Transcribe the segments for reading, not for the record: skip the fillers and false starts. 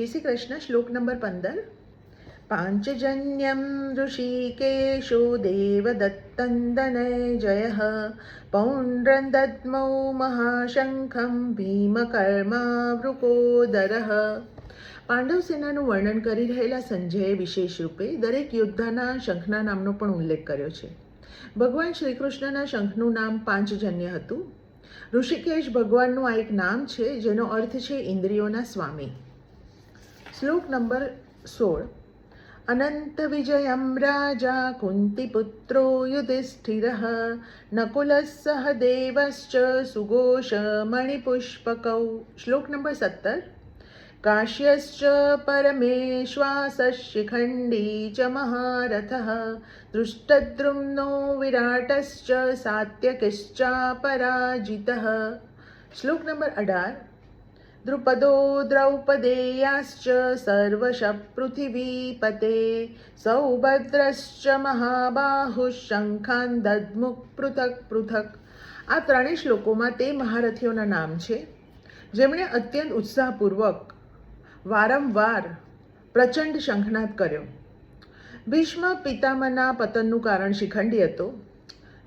જય શ્રી કૃષ્ણ. શ્લોક નંબર 15. પાંચજન્યમ ઋષિકેશો દેવદત્તંદનય પૌંડ્રદત્મૌ મહાશંખમ ભીમકર્મા વૃકોદરઃ. પાંડવ સેનાનું વર્ણન કરી રહેલા સંજયે વિશેષ રૂપે દરેક યોદ્ધાના શંખના નામનો પણ ઉલ્લેખ કર્યો છે. ભગવાન શ્રી કૃષ્ણના શંખનું નામ પાંચજન્ય હતું. ઋષિકેશ ભગવાનનું આ એક નામ છે જેનો અર્થ છે ઇન્દ્રિયોના સ્વામી. શ્લોક નંબર 16. અનંત વિજયમ રાજા કુંતીપુત્રો યુધિષ્ઠિરઃ નકુલસઃ દેવશ્ચ સુઘોષ મણિપુષ્પકૌ. શ્લોક નંબર 17. કાશ્યશ્ચ પરમેશ્વાસઃ શિખંડી ચ મહારથઃ દૃષ્ટદ્રુમ્નો વિરાટશ્ચ સાત્યકિશ્ચાપરાજિતઃ. શ્લોક નંબર 18. દ્રુપદો દ્રૌપદેયાશ્ચ સર્વશ પૃથિવીપતે સૌભદ્રશ્ચ મહાબાહુઃ શંખાન દદ્મુઃ પૃથક પૃથક. આ ત્રણેય શ્લોકોમાં તે મહારથીઓના નામ છે જેમણે અત્યંત ઉત્સાહપૂર્વક વારંવાર પ્રચંડ શંખનાદ કર્યો. ભીષ્મ પિતામહના પતનનું કારણ શિખંડી હતો.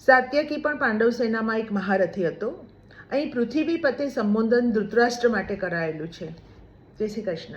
સાત્યકી પણ પાંડવ સેનામાં એક મહારથી હતો. અહીં પૃથ્વીપતે સંબોધન ધૃતરાષ્ટ્ર માટે કરાયેલું છે. જય શ્રી કૃષ્ણ.